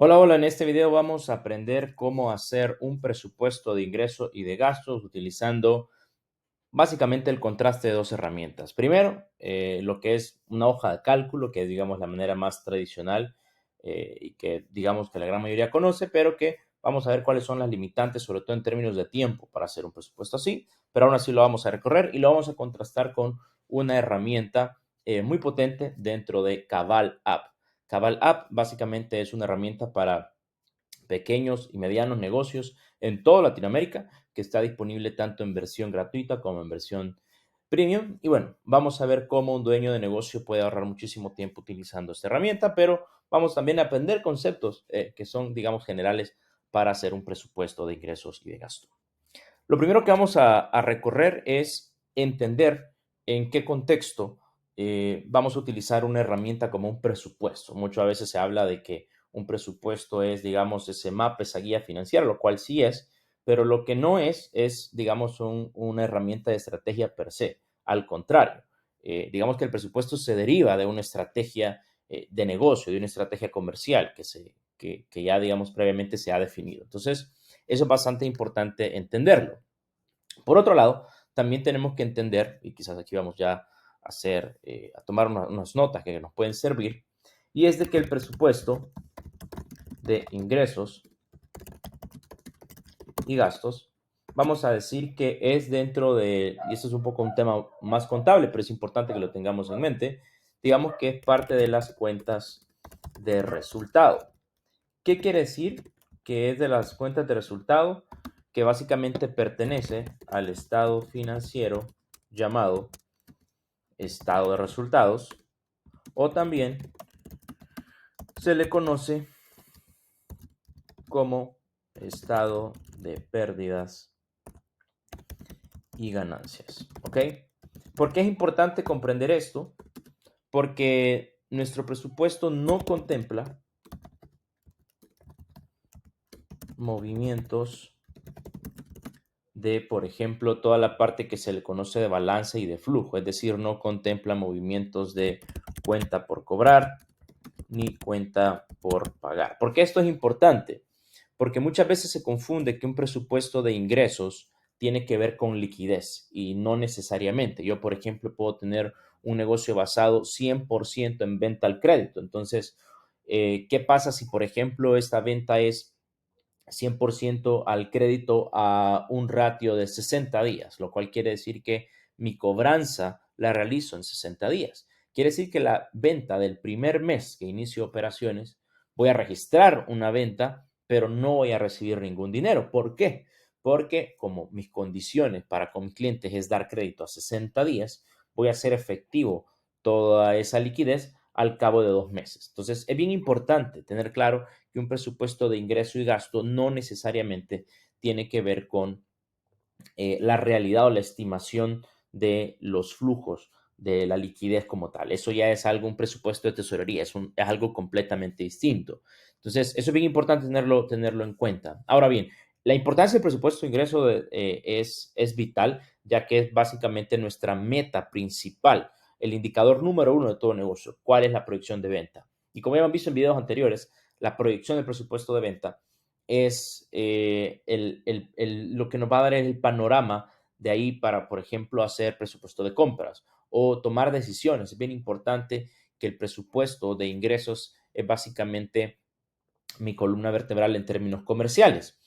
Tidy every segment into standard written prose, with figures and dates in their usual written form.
Hola, hola, en este video vamos a aprender cómo hacer un presupuesto de ingresos y de gastos utilizando básicamente el contraste de dos herramientas. Primero, lo que es una hoja de cálculo, que es, digamos, la manera más tradicional y que, digamos, que la gran mayoría conoce, pero que vamos a ver cuáles son las limitantes, sobre todo en términos de tiempo, para hacer un presupuesto así, pero aún así lo vamos a recorrer y lo vamos a contrastar con una herramienta muy potente dentro de Cabal App. Cabal App básicamente es una herramienta para pequeños y medianos negocios en toda Latinoamérica, que está disponible tanto en versión gratuita como en versión premium. Y bueno, vamos a ver cómo un dueño de negocio puede ahorrar muchísimo tiempo utilizando esta herramienta, pero vamos también a aprender conceptos que son, digamos, generales para hacer un presupuesto de ingresos y de gasto. Lo primero que vamos a recorrer es entender en qué contexto vamos a utilizar una herramienta como un presupuesto. Muchas veces se habla de que un presupuesto es, digamos, ese mapa, esa guía financiera, lo cual sí es, pero lo que no es, digamos, una herramienta de estrategia per se. Al contrario, digamos que el presupuesto se deriva de una estrategia de negocio, de una estrategia comercial que ya, digamos, previamente se ha definido. Entonces, eso es bastante importante entenderlo. Por otro lado, también tenemos que entender, y quizás aquí vamos ya a tomar unas notas que nos pueden servir, y es de que el presupuesto de ingresos y gastos, vamos a decir que es dentro de, y esto es un poco un tema más contable, pero es importante que lo tengamos en mente, digamos que es parte de las cuentas de resultado. ¿Qué quiere decir? Que es de las cuentas de resultado que básicamente pertenece al estado financiero llamado estado de resultados, o también se le conoce como estado de pérdidas y ganancias. ¿Ok? ¿Por qué es importante comprender esto? Porque nuestro presupuesto no contempla movimientos de, por ejemplo, toda la parte que se le conoce de balance y de flujo, es decir, no contempla movimientos de cuenta por cobrar ni cuenta por pagar. ¿Por qué esto es importante? Porque muchas veces se confunde que un presupuesto de ingresos tiene que ver con liquidez y no necesariamente. Yo, por ejemplo, puedo tener un negocio basado 100% en venta al crédito. Entonces, ¿qué pasa si, por ejemplo, esta venta es 100% al crédito a un ratio de 60 días, lo cual quiere decir que mi cobranza la realizo en 60 días? Quiere decir que la venta del primer mes que inicio operaciones, voy a registrar una venta, pero no voy a recibir ningún dinero. ¿Por qué? Porque como mis condiciones para con mis clientes es dar crédito a 60 días, voy a hacer efectivo toda esa liquidez al cabo de 2 meses. Entonces, es bien importante tener claro que un presupuesto de ingreso y gasto no necesariamente tiene que ver con la realidad o la estimación de los flujos de la liquidez como tal. Eso ya es algo, un presupuesto de tesorería, es algo completamente distinto. Entonces, eso es bien importante tenerlo en cuenta. Ahora bien, la importancia del presupuesto de ingreso es vital, ya que es básicamente nuestra meta principal, el indicador número uno de todo negocio. ¿Cuál es la proyección de venta? Y como ya hemos visto en videos anteriores, la proyección del presupuesto de venta es lo que nos va a dar el panorama de ahí para, por ejemplo, hacer presupuesto de compras o tomar decisiones. Es bien importante que el presupuesto de ingresos es básicamente mi columna vertebral en términos comerciales.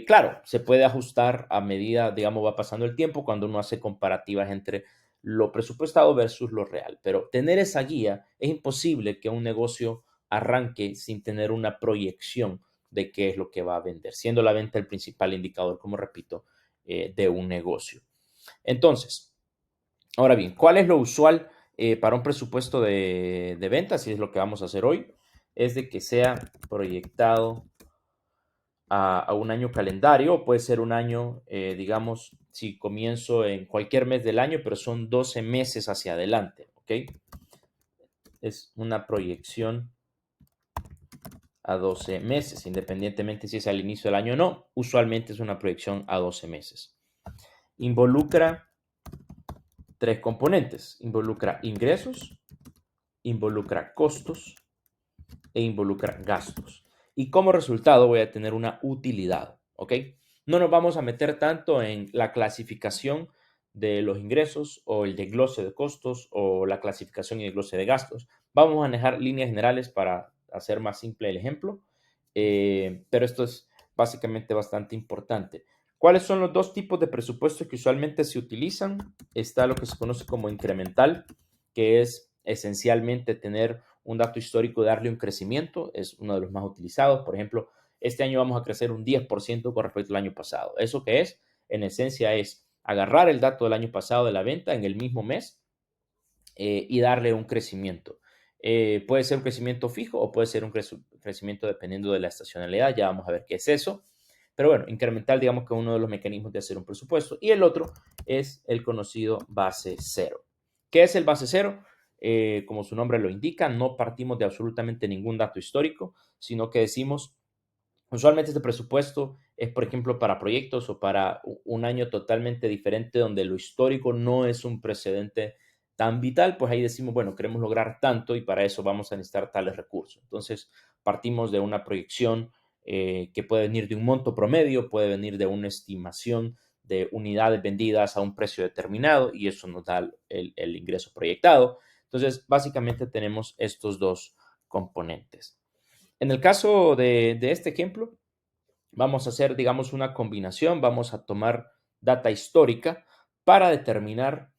Claro, se puede ajustar a medida, digamos, va pasando el tiempo cuando uno hace comparativas entre lo presupuestado versus lo real. Pero tener esa guía es imposible que un negocio arranque sin tener una proyección de qué es lo que va a vender, siendo la venta el principal indicador, como repito, de un negocio. Entonces, ahora bien, ¿cuál es lo usual para un presupuesto de ventas? Y es lo que vamos a hacer hoy, es de que sea proyectado a un año calendario, o puede ser un año, digamos, si comienzo en cualquier mes del año, pero son 12 meses hacia adelante, ¿ok? Es una proyección a 12 meses, independientemente si es al inicio del año o no, usualmente es una proyección a 12 meses. Involucra tres componentes, involucra ingresos, involucra costos e involucra gastos. y como resultado voy a tener una utilidad, ¿ok? No nos vamos a meter tanto en la clasificación de los ingresos o el desglose de costos o la clasificación y desglose de gastos. Vamos a manejar líneas generales para hacer más simple el ejemplo, pero esto es básicamente bastante importante. ¿Cuáles son los dos tipos de presupuestos que usualmente se utilizan? Está lo que se conoce como incremental, que es esencialmente tener un dato histórico, darle un crecimiento, es uno de los más utilizados. Por ejemplo, este año vamos a crecer un 10% con respecto al año pasado. ¿Eso qué es? En esencia es agarrar el dato del año pasado de la venta en el mismo mes y darle un crecimiento. Puede ser un crecimiento fijo o puede ser un crecimiento dependiendo de la estacionalidad. Ya vamos a ver qué es eso. Pero bueno, incremental, digamos que es uno de los mecanismos de hacer un presupuesto. Y el otro es el conocido base cero. ¿Qué es el base cero? Como su nombre lo indica, no partimos de absolutamente ningún dato histórico, sino que decimos, usualmente este presupuesto es, por ejemplo, para proyectos o para un año totalmente diferente donde lo histórico no es un precedente tan vital, pues ahí decimos, bueno, queremos lograr tanto y para eso vamos a necesitar tales recursos. Entonces, partimos de una proyección que puede venir de un monto promedio, puede venir de una estimación de unidades vendidas a un precio determinado y eso nos da el ingreso proyectado. Entonces, básicamente tenemos estos dos componentes. En el caso de este ejemplo, vamos a hacer, digamos, una combinación, vamos a tomar data histórica para determinar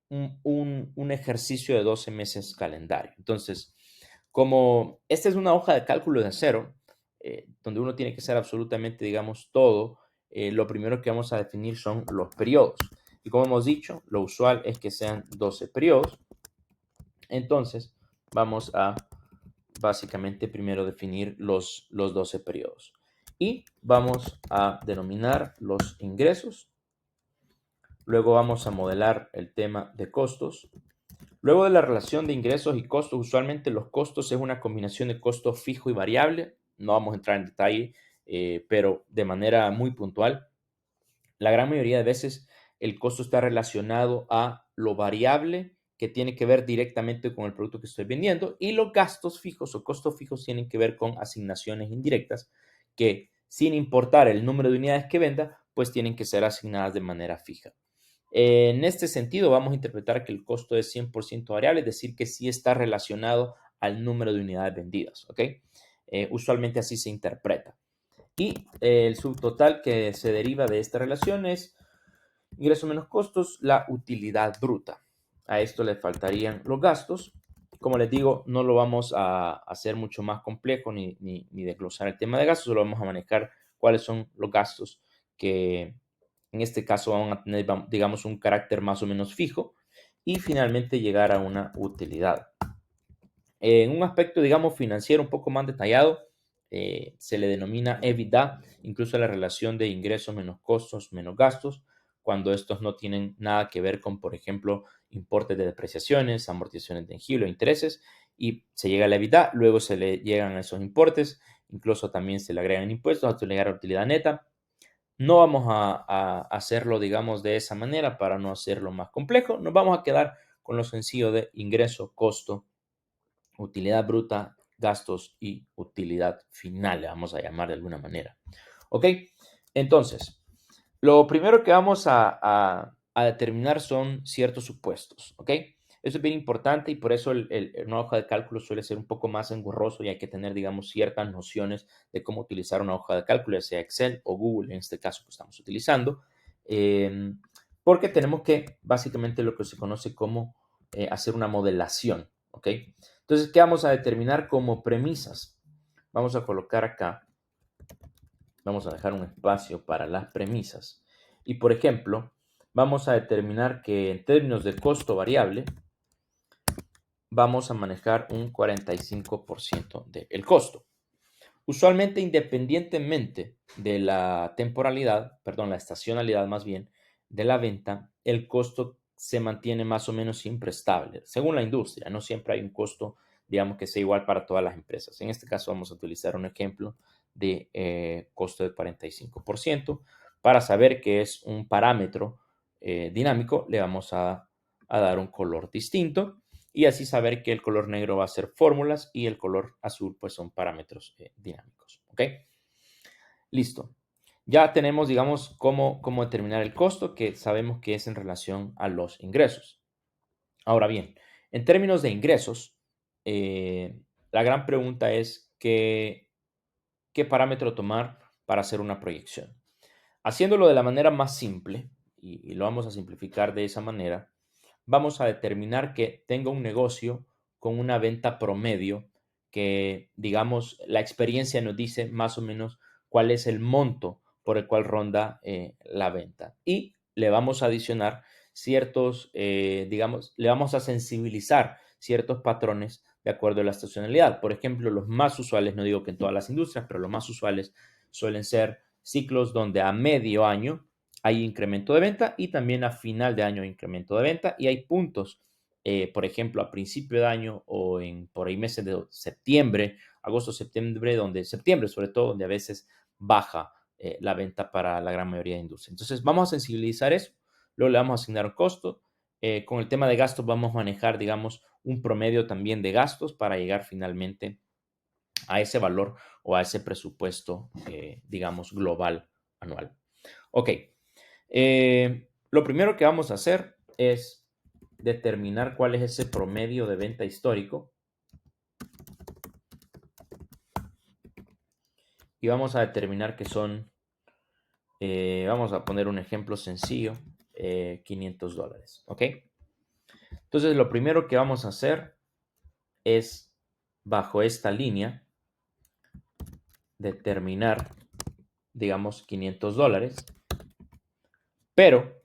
un ejercicio de 12 meses calendario. Entonces, como esta es una hoja de cálculo de cero, donde uno tiene que hacer absolutamente, digamos, todo, lo primero que vamos a definir son los periodos. Y como hemos dicho, lo usual es que sean 12 periodos. Entonces, vamos a básicamente primero definir los 12 periodos. Y vamos a denominar los ingresos. Luego vamos a modelar el tema de costos. Luego de la relación de ingresos y costos, usualmente los costos es una combinación de costo fijo y variable. No vamos a entrar en detalle, pero de manera muy puntual. La gran mayoría de veces el costo está relacionado a lo variable que tiene que ver directamente con el producto que estoy vendiendo y los gastos fijos o costos fijos tienen que ver con asignaciones indirectas que sin importar el número de unidades que venda, pues tienen que ser asignadas de manera fija. En este sentido, vamos a interpretar que el costo es 100% variable, es decir, que sí está relacionado al número de unidades vendidas, ¿ok? Usualmente así se interpreta. Y el subtotal que se deriva de esta relación es ingreso menos costos, la utilidad bruta. A esto le faltarían los gastos. Como les digo, no lo vamos a hacer mucho más complejo ni desglosar el tema de gastos, solo vamos a manejar cuáles son los gastos que en este caso van a tener, digamos, un carácter más o menos fijo y finalmente llegar a una utilidad. En un aspecto, digamos, financiero un poco más detallado, se le denomina EBITDA, incluso la relación de ingresos menos costos menos gastos, cuando estos no tienen nada que ver con, por ejemplo, importes de depreciaciones, amortizaciones de intangibles, intereses, y se llega a la EBITDA, luego se le llegan a esos importes, incluso también se le agregan impuestos hasta llegar a utilidad neta. No vamos a hacerlo, digamos, de esa manera para no hacerlo más complejo, nos vamos a quedar con lo sencillo de ingreso, costo, utilidad bruta, gastos y utilidad final, le vamos a llamar de alguna manera. ¿Ok? Entonces, lo primero que vamos a determinar son ciertos supuestos. ¿Ok? Eso es bien importante y por eso una hoja de cálculo suele ser un poco más engorroso y hay que tener, digamos, ciertas nociones de cómo utilizar una hoja de cálculo, ya sea Excel o Google, en este caso que estamos utilizando, porque tenemos que, básicamente, lo que se conoce como hacer una modelación. ¿Ok? Entonces, ¿qué vamos a determinar como premisas? Vamos a colocar acá, vamos a dejar un espacio para las premisas. Y, por ejemplo, vamos a determinar que en términos de costo variable, vamos a manejar un 45% del costo. Usualmente, independientemente de la temporalidad, perdón, la estacionalidad más bien, de la venta, el costo se mantiene más o menos siempre estable, según la industria. No siempre hay un costo, digamos, que sea igual para todas las empresas. En este caso vamos a utilizar un ejemplo de costo de 45%. Para saber que es un parámetro dinámico, le vamos a dar un color distinto. y así saber que el color negro va a ser fórmulas y el color azul pues son parámetros dinámicos. ¿Ok? Listo. Ya tenemos, digamos, cómo determinar el costo, que sabemos que es en relación a los ingresos. Ahora bien, en términos de ingresos, la gran pregunta es qué parámetro tomar para hacer una proyección. Haciéndolo de la manera más simple, y lo vamos a simplificar de esa manera, vamos a determinar que tenga un negocio con una venta promedio que, digamos, la experiencia nos dice más o menos cuál es el monto por el cual ronda la venta. Y le vamos a adicionar ciertos, digamos, le vamos a sensibilizar ciertos patrones de acuerdo a la estacionalidad. Por ejemplo, los más usuales, no digo que en todas las industrias, pero los más usuales suelen ser ciclos donde a medio año hay incremento de venta y también a final de año hay incremento de venta y hay puntos, por ejemplo, a principio de año o en por ahí meses de septiembre, agosto, septiembre sobre todo, donde a veces baja la venta para la gran mayoría de industrias. Entonces, vamos a sensibilizar eso, luego le vamos a asignar un costo. Con el tema de gastos vamos a manejar, digamos, un promedio también de gastos para llegar finalmente a ese valor o a ese presupuesto, digamos, global anual. Ok, lo primero que vamos a hacer es determinar cuál es ese promedio de venta histórico y vamos a determinar que son, vamos a poner un ejemplo sencillo, $500, ¿ok? Entonces, lo primero que vamos a hacer es, bajo esta línea, determinar, digamos, $500, pero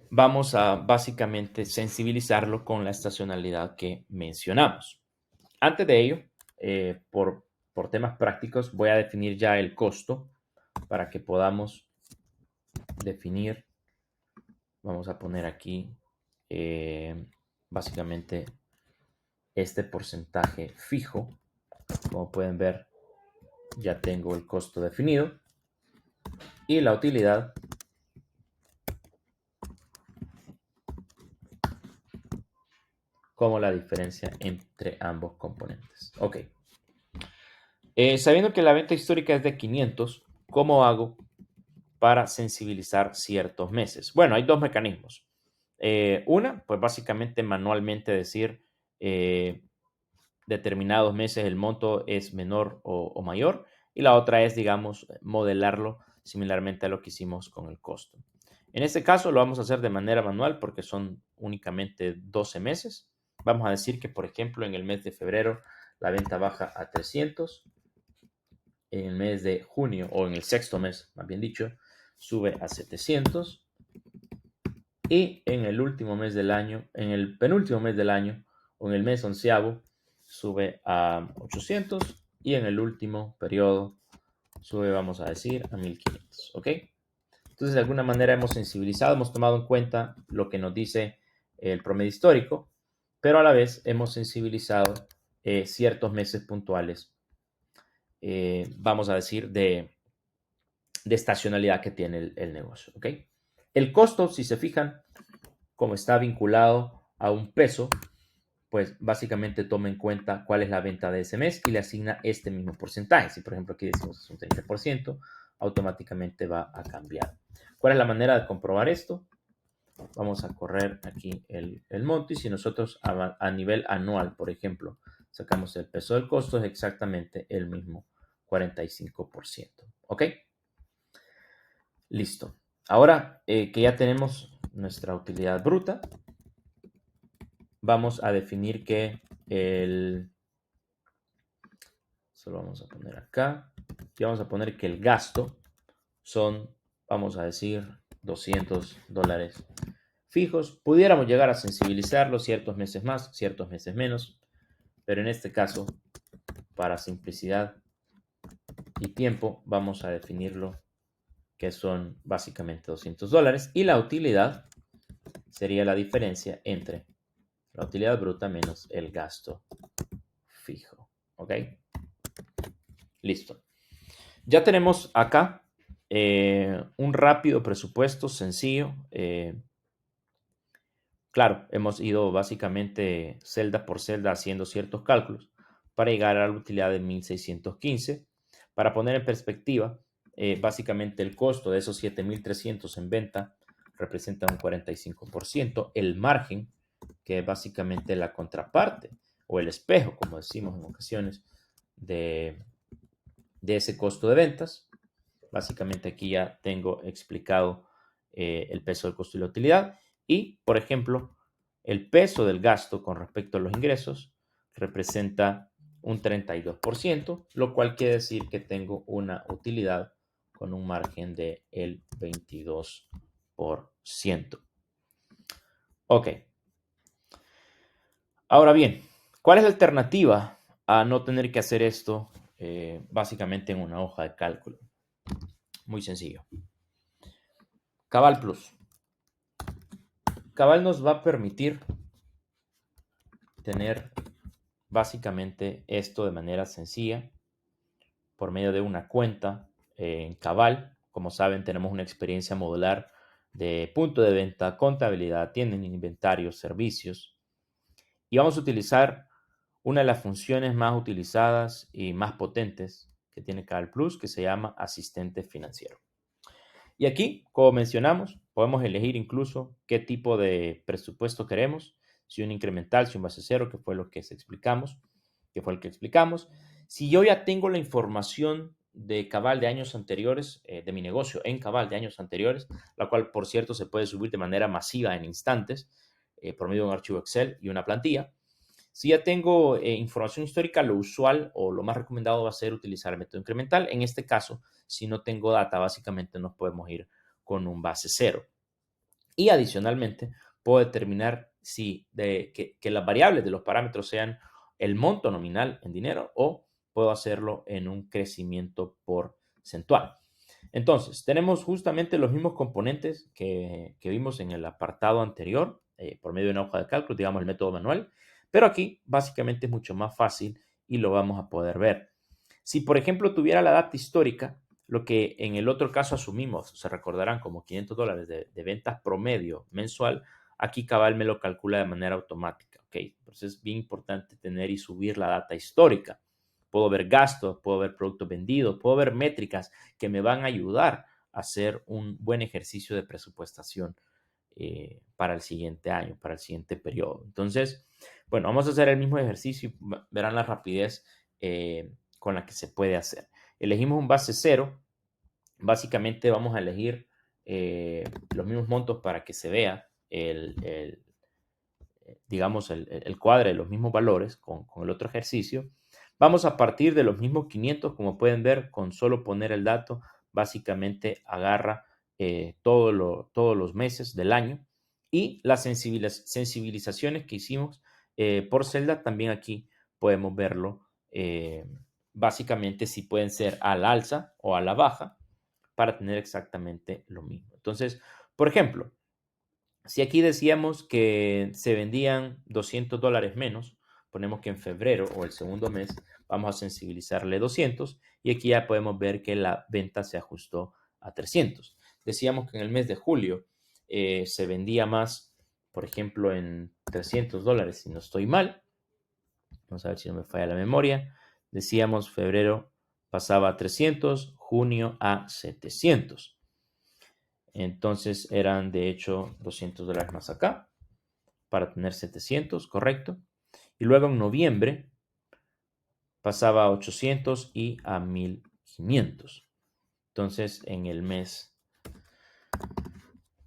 vamos a básicamente sensibilizarlo con la estacionalidad que mencionamos. Antes de ello, por temas prácticos, voy a definir ya el costo para que podamos definir. Vamos a poner aquí básicamente este porcentaje fijo. Como pueden ver, ya tengo el costo definido y la utilidad como la diferencia entre ambos componentes. Ok. Sabiendo que la venta histórica es de 500, ¿cómo hago para sensibilizar ciertos meses? Bueno, hay dos mecanismos. Una, pues básicamente manualmente decir determinados meses el monto es menor o mayor. Y la otra es, digamos, modelarlo similarmente a lo que hicimos con el costo. En este caso lo vamos a hacer de manera manual porque son únicamente 12 meses. Vamos a decir que, por ejemplo, en el mes de febrero la venta baja a 300. En el mes de junio, o en el sexto mes, más bien dicho, sube a 700. Y en el último mes del año, en el penúltimo mes del año, o en el mes onceavo, sube a 800. Y en el último periodo sube, vamos a decir, a 1500. ¿Ok? Entonces, de alguna manera hemos sensibilizado, hemos tomado en cuenta lo que nos dice el promedio histórico, pero a la vez hemos sensibilizado ciertos meses puntuales, vamos a decir, de estacionalidad que tiene el negocio. ¿Ok? El costo, si se fijan, como está vinculado a un peso, pues básicamente toma en cuenta cuál es la venta de ese mes y le asigna este mismo porcentaje. Si por ejemplo aquí decimos un 30%, automáticamente va a cambiar. ¿Cuál es la manera de comprobar esto? Vamos a correr aquí el monto y si nosotros a nivel anual, por ejemplo, sacamos el peso del costo, es exactamente el mismo 45%. ¿Ok? Listo. Ahora que ya tenemos nuestra utilidad bruta, vamos a definir que solo vamos a poner acá, y vamos a poner que el gasto son, vamos a decir, $200 fijos. Pudiéramos llegar a sensibilizarlo ciertos meses más, ciertos meses menos, pero en este caso, para simplicidad y tiempo, vamos a definirlo que son básicamente $200 y la utilidad sería la diferencia entre la utilidad bruta menos el gasto fijo. ¿Ok? Listo. Ya tenemos acá un rápido presupuesto sencillo Claro, hemos ido básicamente celda por celda haciendo ciertos cálculos para llegar a la utilidad de 1615. Para poner en perspectiva, básicamente el costo de esos 7300 en venta representa un 45%. El margen, que es básicamente la contraparte o el espejo, como decimos en ocasiones, de ese costo de ventas. Básicamente aquí ya tengo explicado el peso del costo y la utilidad. Y, por ejemplo, el peso del gasto con respecto a los ingresos representa un 32%, lo cual quiere decir que tengo una utilidad con un margen del 22%. Ok. Ahora bien, ¿cuál es la alternativa a no tener que hacer esto básicamente en una hoja de cálculo? Muy sencillo. Cabal Plus. Cabal nos va a permitir tener básicamente esto de manera sencilla por medio de una cuenta en Cabal. Como saben, tenemos una experiencia modular de punto de venta, contabilidad, tienen inventarios, servicios. Y vamos a utilizar una de las funciones más utilizadas y más potentes que tiene Cabal Plus, que se llama asistente financiero. Y aquí, como mencionamos, podemos elegir incluso qué tipo de presupuesto queremos, si un incremental, si un base cero, que fue lo que explicamos, que fue el que explicamos. Si yo ya tengo la información de Cabal de años anteriores, de mi negocio en Cabal de años anteriores, la cual, por cierto, se puede subir de manera masiva en instantes por medio de un archivo Excel y una plantilla. Si ya tengo información histórica, lo usual o lo más recomendado va a ser utilizar el método incremental. En este caso, si no tengo data, básicamente nos podemos ir con un base cero. Y adicionalmente, puedo determinar que las variables de los parámetros sean el monto nominal en dinero o puedo hacerlo en un crecimiento porcentual. Entonces, tenemos justamente los mismos componentes que vimos en el apartado anterior, por medio de una hoja de cálculo, digamos el método manual, pero aquí básicamente es mucho más fácil y lo vamos a poder ver. Si, por ejemplo, tuviera la data histórica, lo que en el otro caso asumimos, se recordarán como $500 de ventas promedio mensual, aquí Cabal me lo calcula de manera automática, ¿ok? Entonces es bien importante tener y subir la data histórica. Puedo ver gastos, puedo ver productos vendidos, puedo ver métricas que me van a ayudar a hacer un buen ejercicio de presupuestación para el siguiente año, para el siguiente periodo. Entonces, bueno, vamos a hacer el mismo ejercicio y verán la rapidez con la que se puede hacer. Elegimos un base cero. Básicamente vamos a elegir los mismos montos para que se vea digamos, el cuadro de los mismos valores con el otro ejercicio. Vamos a partir de los mismos 500, como pueden ver, con solo poner el dato, básicamente agarra todos los meses del año. Y las sensibilizaciones que hicimos por celda, también aquí podemos verlo. Básicamente si pueden ser al alza o a la baja para tener exactamente lo mismo. Entonces, por ejemplo, si aquí decíamos que se vendían $200 menos, ponemos que en febrero o el segundo mes vamos a sensibilizarle 200 y aquí ya podemos ver que la venta se ajustó a 300. Decíamos que en el mes de julio se vendía más, por ejemplo, en $300, si no estoy mal. Vamos a ver si no me falla la memoria. Decíamos febrero pasaba a 300, junio a 700. Entonces eran de hecho $200 más acá para tener 700, correcto. Y luego en noviembre pasaba a 800 y a 1500. Entonces en el mes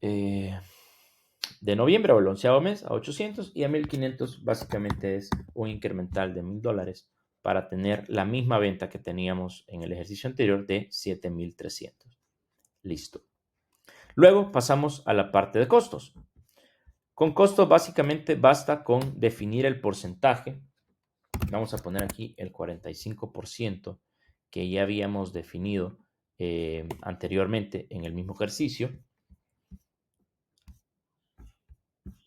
de noviembre o el 11º mes a 800 y a 1500 básicamente es un incremental de $1000 para tener la misma venta que teníamos en el ejercicio anterior de 7300. Listo. Luego pasamos a la parte de costos. Con costos básicamente basta con definir el porcentaje. Vamos a poner aquí el 45% que ya habíamos definido anteriormente en el mismo ejercicio.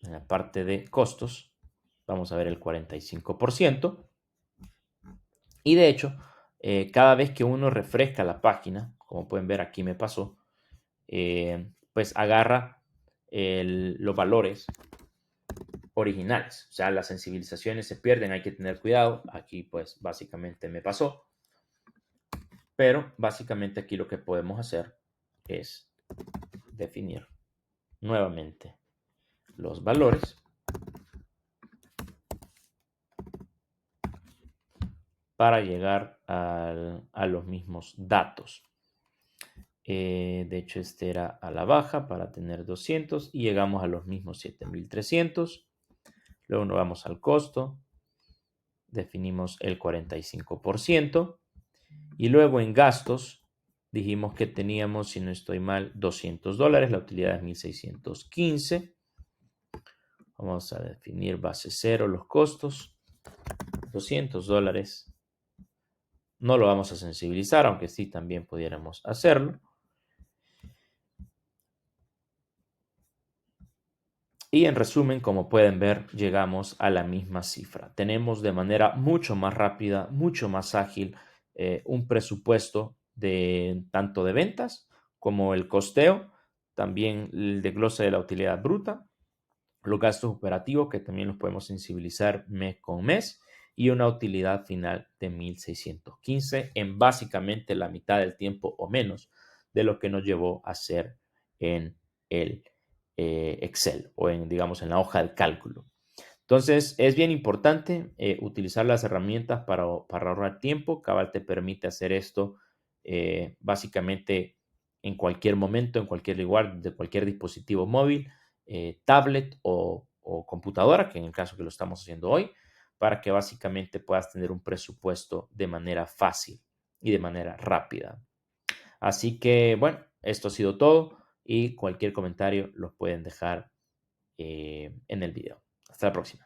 En la parte de costos vamos a ver el 45%. Y de hecho, cada vez que uno refresca la página, como pueden ver aquí me pasó, pues agarra los valores originales. O sea, las sensibilizaciones se pierden, hay que tener cuidado. Aquí pues básicamente me pasó. Pero básicamente aquí lo que podemos hacer es definir nuevamente los valores para llegar a los mismos datos. De hecho, este era a la baja para tener 200 y llegamos a los mismos 7,300. Luego nos vamos al costo, definimos el 45% y luego en gastos dijimos que teníamos, si no estoy mal, $200, la utilidad es 1,615. Vamos a definir base cero los costos, $200. No lo vamos a sensibilizar, aunque sí también pudiéramos hacerlo. Y en resumen, como pueden ver, llegamos a la misma cifra. Tenemos de manera mucho más rápida, mucho más ágil, un presupuesto de tanto de ventas como el costeo, también el desglose de la utilidad bruta, los gastos operativos que también los podemos sensibilizar mes con mes y una utilidad final de 1,615 en básicamente la mitad del tiempo o menos de lo que nos llevó a hacer en el Excel o digamos, en la hoja de cálculo. Entonces, es bien importante utilizar las herramientas para ahorrar tiempo. Cabal te permite hacer esto básicamente en cualquier momento, en cualquier lugar, de cualquier dispositivo móvil, tablet o computadora, que en el caso que lo estamos haciendo hoy, para que básicamente puedas tener un presupuesto de manera fácil y de manera rápida. Así que, bueno, esto ha sido todo y cualquier comentario los pueden dejar en el video. Hasta la próxima.